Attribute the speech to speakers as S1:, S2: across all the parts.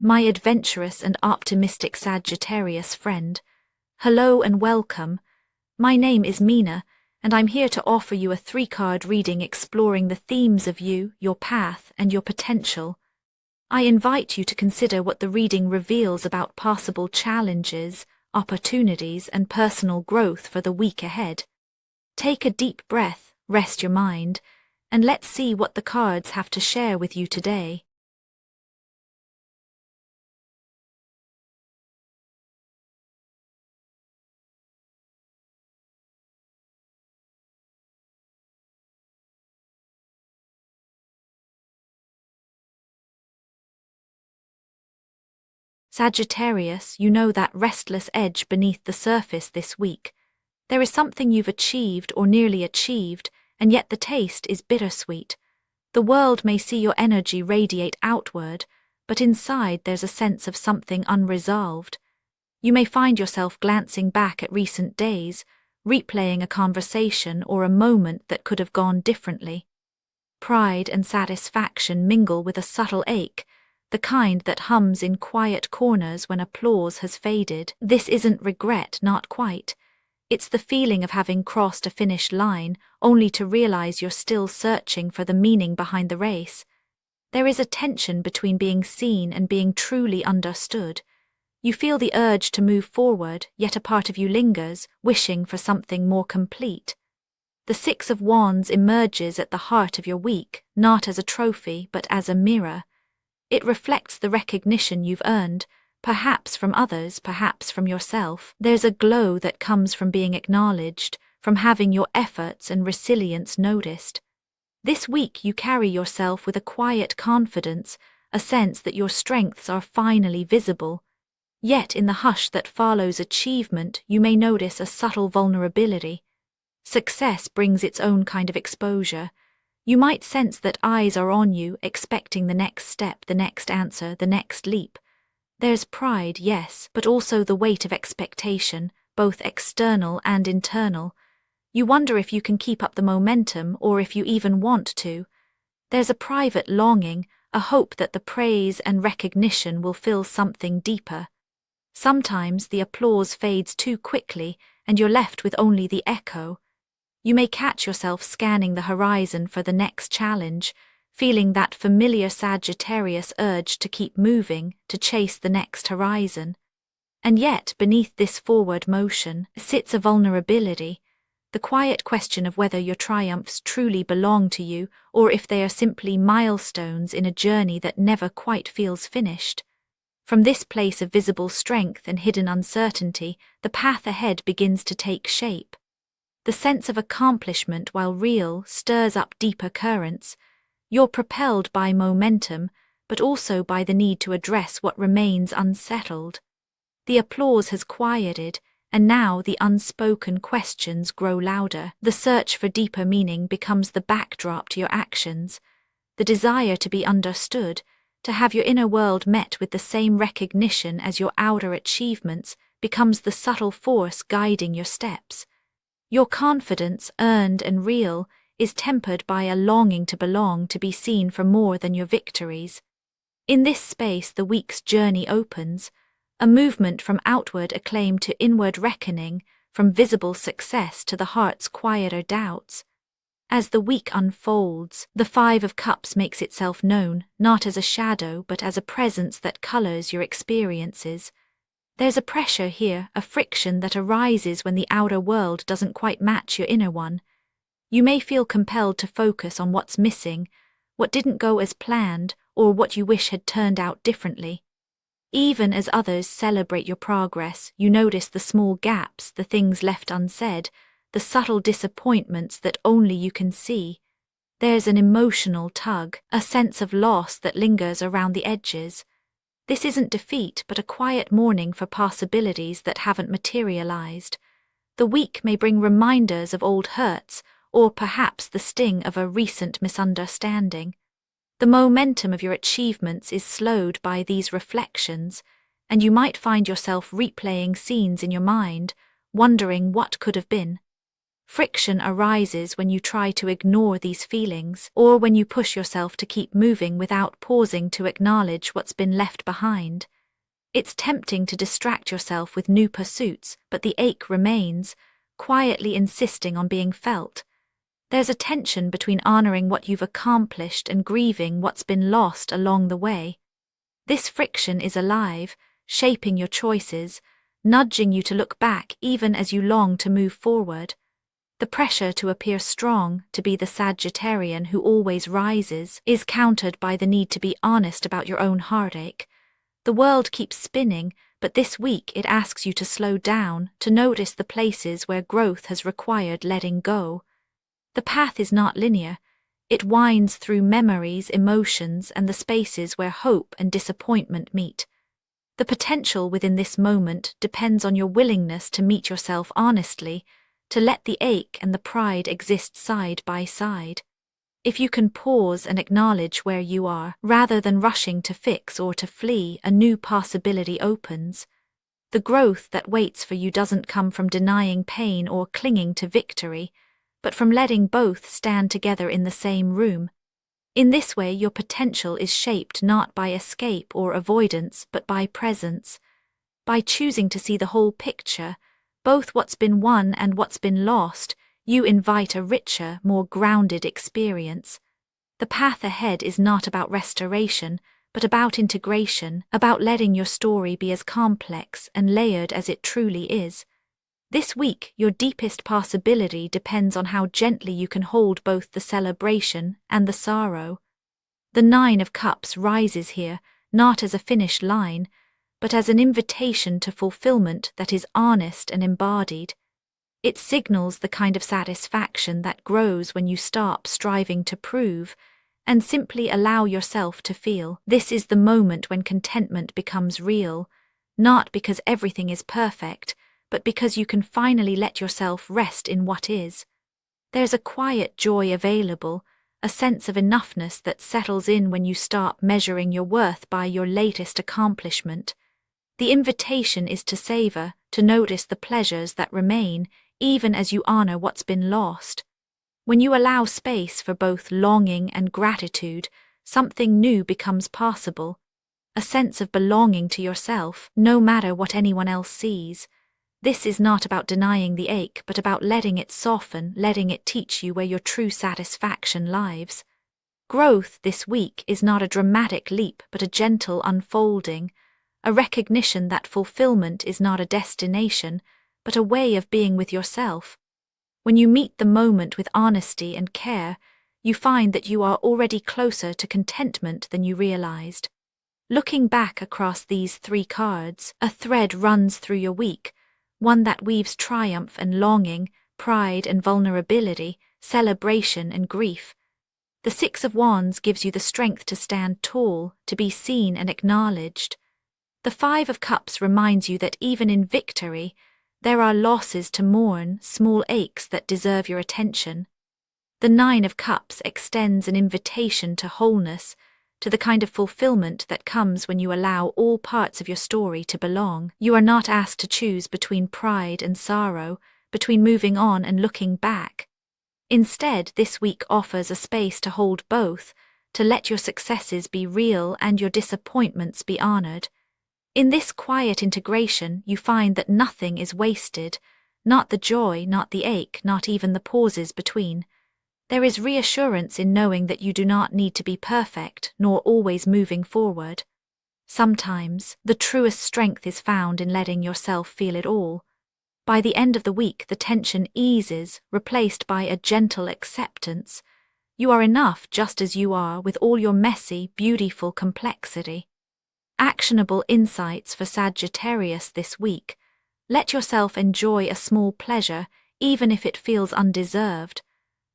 S1: My adventurous and optimistic Sagittarius friend. Hello and welcome. My name is Mina, and I'm here to offer you a 3-card reading exploring the themes of you, your path, and your potential. I invite you to consider what the reading reveals about possible challenges, opportunities, and personal growth for the week ahead. Take a deep breath, rest your mind, and let's see what the cards have to share with you today. Sagittarius, you know that restless edge beneath the surface this week. There is something you've achieved or nearly achieved, and yet the taste is bittersweet. The world may see your energy radiate outward, but inside there's a sense of something unresolved. You may find yourself glancing back at recent days, replaying a conversation or a moment that could have gone differently. Pride and satisfaction mingle with a subtle ache, the kind that hums in quiet corners when applause has faded. This isn't regret, not quite. It's the feeling of having crossed a finish line, only to realize you're still searching for the meaning behind the race. There is a tension between being seen and being truly understood. You feel the urge to move forward, yet a part of you lingers, wishing for something more complete. The 6 of Wands emerges at the heart of your week, not as a trophy, but as a mirror. It reflects the recognition you've earned, perhaps from others, perhaps from yourself. There's a glow that comes from being acknowledged, from having your efforts and resilience noticed. This week you carry yourself with a quiet confidence, a sense that your strengths are finally visible. Yet in the hush that follows achievement, you may notice a subtle vulnerability. Success brings its own kind of exposure. You might sense that eyes are on you, expecting the next step, the next answer, the next leap. There's pride, yes, but also the weight of expectation, both external and internal. You wonder if you can keep up the momentum or if you even want to. There's a private longing, a hope that the praise and recognition will fill something deeper. Sometimes the applause fades too quickly and you're left with only the echo. You may catch yourself scanning the horizon for the next challenge, feeling that familiar Sagittarius urge to keep moving, to chase the next horizon. And yet, beneath this forward motion, sits a vulnerability, the quiet question of whether your triumphs truly belong to you or if they are simply milestones in a journey that never quite feels finished. From this place of visible strength and hidden uncertainty, the path ahead begins to take shape. The sense of accomplishment, while real, stirs up deeper currents. You're propelled by momentum, but also by the need to address what remains unsettled. The applause has quieted, and now the unspoken questions grow louder. The search for deeper meaning becomes the backdrop to your actions. The desire to be understood, to have your inner world met with the same recognition as your outer achievements, becomes the subtle force guiding your steps. Your confidence, earned and real, is tempered by a longing to belong, to be seen for more than your victories. In this space the week's journey opens, a movement from outward acclaim to inward reckoning, from visible success to the heart's quieter doubts. As the week unfolds, the 5 of Cups makes itself known, not as a shadow but as a presence that colors your experiences. There's a pressure here, a friction that arises when the outer world doesn't quite match your inner one. You may feel compelled to focus on what's missing, what didn't go as planned, or what you wish had turned out differently. Even as others celebrate your progress, you notice the small gaps, the things left unsaid, the subtle disappointments that only you can see. There's an emotional tug, a sense of loss that lingers around the edges. This isn't defeat, but a quiet mourning for possibilities that haven't materialized. The week may bring reminders of old hurts, or perhaps the sting of a recent misunderstanding. The momentum of your achievements is slowed by these reflections, and you might find yourself replaying scenes in your mind, wondering what could have been. Friction arises when you try to ignore these feelings, or when you push yourself to keep moving without pausing to acknowledge what's been left behind. It's tempting to distract yourself with new pursuits, but the ache remains, quietly insisting on being felt. There's a tension between honoring what you've accomplished and grieving what's been lost along the way. This friction is alive, shaping your choices, nudging you to look back even as you long to move forward. The pressure to appear strong, to be the Sagittarian who always rises, is countered by the need to be honest about your own heartache. The world keeps spinning, but this week it asks you to slow down, to notice the places where growth has required letting go. The path is not linear. It winds through memories, emotions, and the spaces where hope and disappointment meet. The potential within this moment depends on your willingness to meet yourself honestly, to let the ache and the pride exist side by side. If you can pause and acknowledge where you are, rather than rushing to fix or to flee, a new possibility opens. The growth that waits for you doesn't come from denying pain or clinging to victory, but from letting both stand together in the same room. In this way, your potential is shaped not by escape or avoidance, but by presence. By choosing to see the whole picture, both what's been won and what's been lost, you invite a richer, more grounded experience. The path ahead is not about restoration, but about integration, about letting your story be as complex and layered as it truly is. This week, your deepest possibility depends on how gently you can hold both the celebration and the sorrow. The Nine of Cups rises here, not as a finish line, but as an invitation to fulfillment that is honest and embodied. It signals the kind of satisfaction that grows when you stop striving to prove and simply allow yourself to feel. This is the moment when contentment becomes real, not because everything is perfect, but because you can finally let yourself rest in what is. There's a quiet joy available, a sense of enoughness that settles in when you stop measuring your worth by your latest accomplishment. The invitation is to savor, to notice the pleasures that remain, even as you honor what's been lost. When you allow space for both longing and gratitude, something new becomes possible, a sense of belonging to yourself, no matter what anyone else sees. This is not about denying the ache, but about letting it soften, letting it teach you where your true satisfaction lies. Growth this week is not a dramatic leap, but a gentle unfolding, a recognition that fulfillment is not a destination, but a way of being with yourself. When you meet the moment with honesty and care, you find that you are already closer to contentment than you realized. Looking back across these 3 cards, a thread runs through your week, one that weaves triumph and longing, pride and vulnerability, celebration and grief. The 6 of Wands gives you the strength to stand tall, to be seen and acknowledged. The 5 of Cups reminds you that even in victory, there are losses to mourn, small aches that deserve your attention. The 9 of Cups extends an invitation to wholeness, to the kind of fulfillment that comes when you allow all parts of your story to belong. You are not asked to choose between pride and sorrow, between moving on and looking back. Instead, this week offers a space to hold both, to let your successes be real and your disappointments be honored. In this quiet integration, you find that nothing is wasted, not the joy, not the ache, not even the pauses between. There is reassurance in knowing that you do not need to be perfect, nor always moving forward. Sometimes, the truest strength is found in letting yourself feel it all. By the end of the week, the tension eases, replaced by a gentle acceptance. You are enough just as you are, with all your messy, beautiful complexity. Actionable insights for Sagittarius this week. Let yourself enjoy a small pleasure, even if it feels undeserved.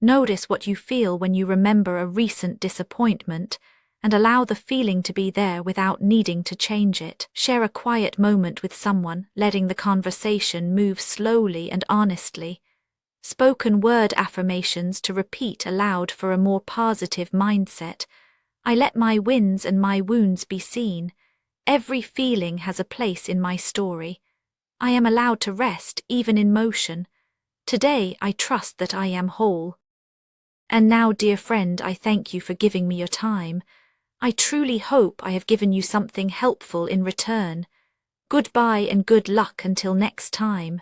S1: Notice what you feel when you remember a recent disappointment, and allow the feeling to be there without needing to change it. Share a quiet moment with someone, letting the conversation move slowly and honestly. Spoken word affirmations to repeat aloud for a more positive mindset. I let my wins and my wounds be seen. Every feeling has a place in my story. I am allowed to rest, even in motion. Today I trust that I am whole. And now, dear friend, I thank you for giving me your time. I truly hope I have given you something helpful in return. Goodbye and good luck until next time.